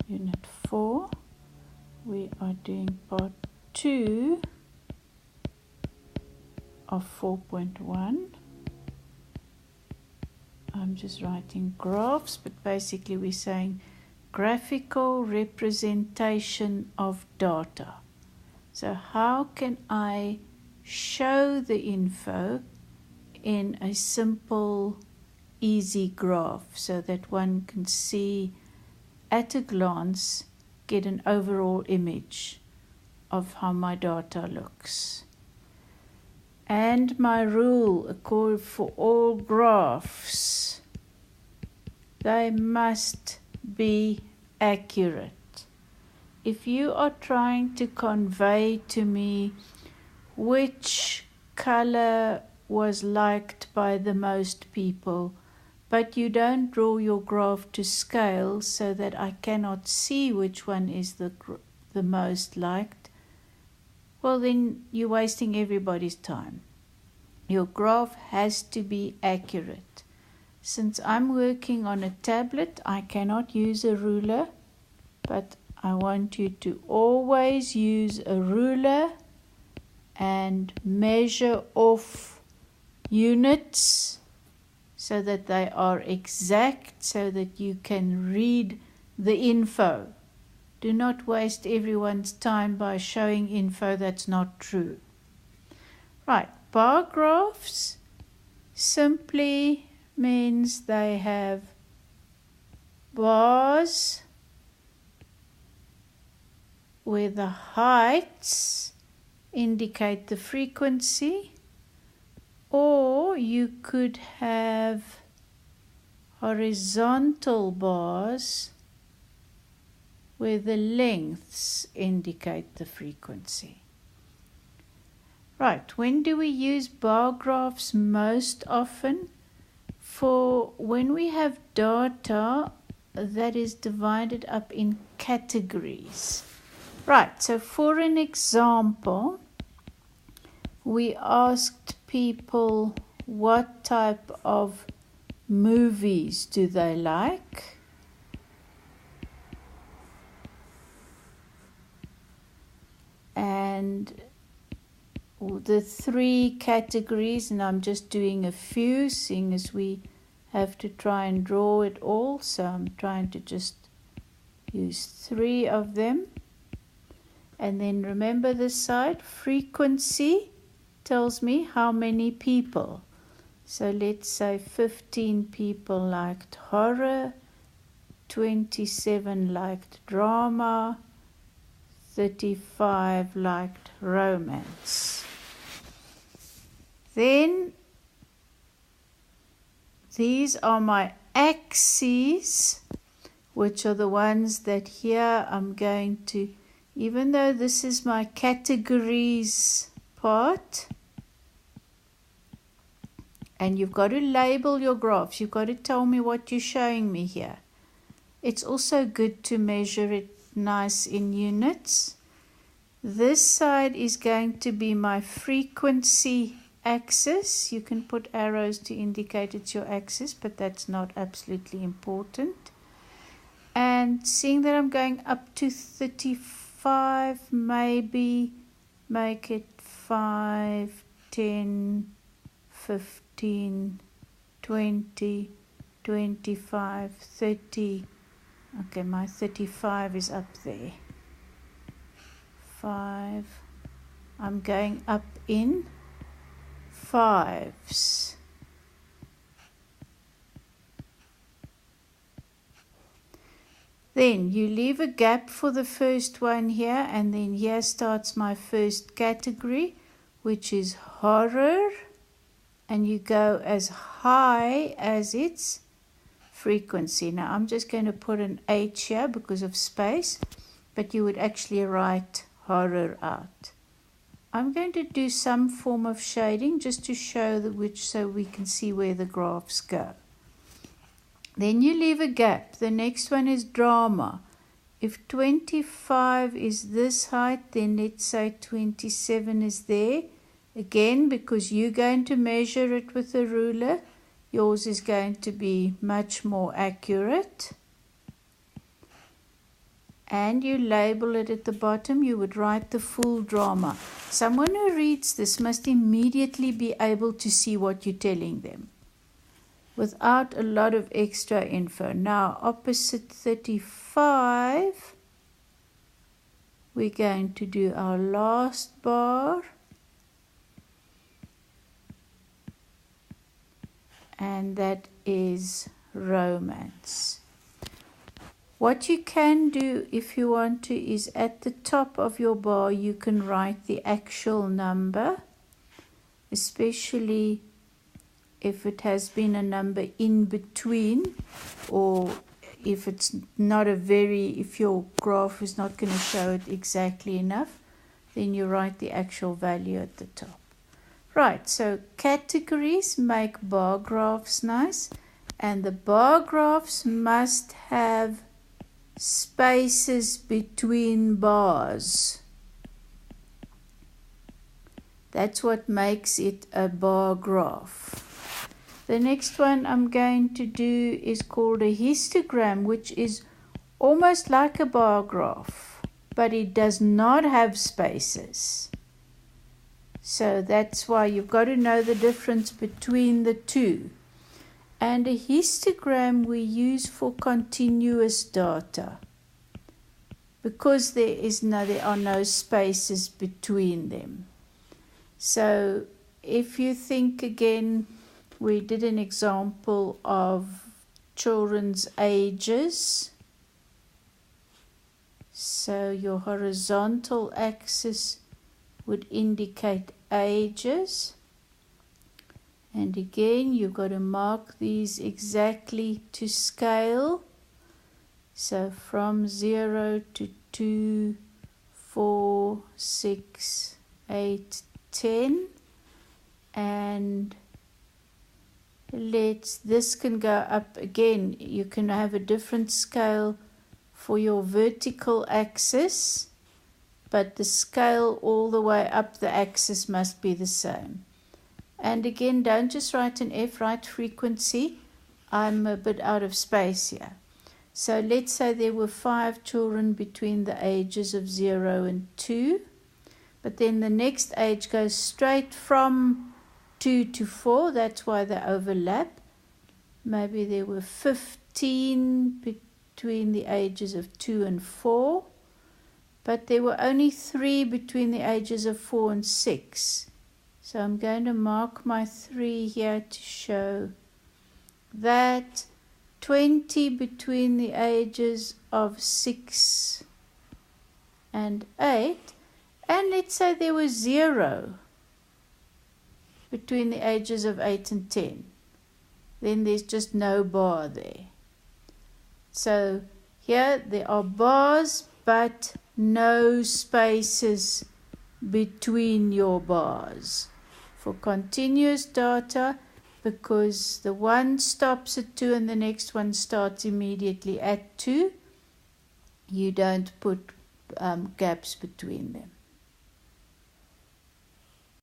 Unit 4. We are doing part 2 of 4.1. I'm just writing graphs, but basically we're saying graphical representation of data. So how can I show the info in a simple, easy graph so that one can see at a glance, get an overall image of how my data looks. And my rule for all graphs, they must be accurate. If you are trying to convey to me which color was liked by the most people, but you don't draw your graph to scale so that I cannot see which one is the most liked, well then you're wasting everybody's time. Your graph has to be accurate. Since I'm working on a tablet, I cannot use a ruler, but I want you to always use a ruler and measure off units so that they are exact, so that you can read the info. Do not waste everyone's time by showing info that's not true. Right, bar graphs simply means they have bars where the heights indicate the frequency, or you could have horizontal bars where the lengths indicate the frequency. Right, when do we use bar graphs most often? For when we have data that is divided up in categories. Right, so for an example, we asked people what type of movies do they like. And the three categories, and I'm just doing a few, seeing as we have to try and draw it all, so I'm trying to just use 3 of them. And then remember this side, frequency tells me how many people. So let's say 15 people liked horror, 27 liked drama, 35 liked romance. Then these are my axes, which are the ones that here I'm going to, even though this is my categories part, and you've got to label your graphs, you've got to tell me what you're showing me here. It's also good to measure it nice in units. This side is going to be my frequency axis. You can put arrows to indicate it's your axis, but that's not absolutely important. And seeing that I'm going up to 35, maybe make it 5, 10, 15, 20, 25, 30. Okay, my 35 is up there. 5. I'm going up in 5s. Then you leave a gap for the first one here, and then here starts my first category, which is horror, and you go as high as its frequency. Now I'm just going to put an H here because of space, but you would actually write horror out. I'm going to do some form of shading just to show so we can see where the graphs go. Then you leave a gap. The next one is drama. If 25 is this height, then let's say 27 is there. Again, because you're going to measure it with a ruler, yours is going to be much more accurate. and you label it at the bottom, you would write the full drama. Someone who reads this must immediately be able to see what you're telling them without a lot of extra info. Now, opposite 35, we're going to do our last bar, and that is romance. What you can do if you want to is at the top of your bar you can write the actual number, especially if it has been a number in between, or if it's not if your graph is not going to show it exactly enough, then you write the actual value at the top. Right, so categories make bar graphs nice, and the bar graphs must have spaces between bars. That's what makes it a bar graph. The next one I'm going to do is called a histogram, which is almost like a bar graph, but it does not have spaces. So that's why you've got to know the difference between the two. And a histogram we use for continuous data because there are no spaces between them. So if you think again, we did an example of children's ages. So your horizontal axis would indicate ages. And again, you've got to mark these exactly to scale. So from 0 to 2, 4, 6, 8, 10. And this can go up again. You can have a different scale for your vertical axis, but the scale all the way up the axis must be the same. And again, don't just write an F, write frequency. I'm a bit out of space here. So let's say there were 5 children between the ages of 0 and 2. But then the next age goes straight from 2 to 4. That's why they overlap. Maybe there were 15 between the ages of 2 and 4. But there were only 3 between the ages of 4 and 6. So I'm going to mark my 3 here to show that 20 between the ages of 6 and 8. And let's say there was 0 between the ages of 8 and 10. Then there's just no bar there. So here there are bars, but no spaces between your bars. For continuous data, because the one stops at 2 and the next one starts immediately at 2, you don't put gaps between them.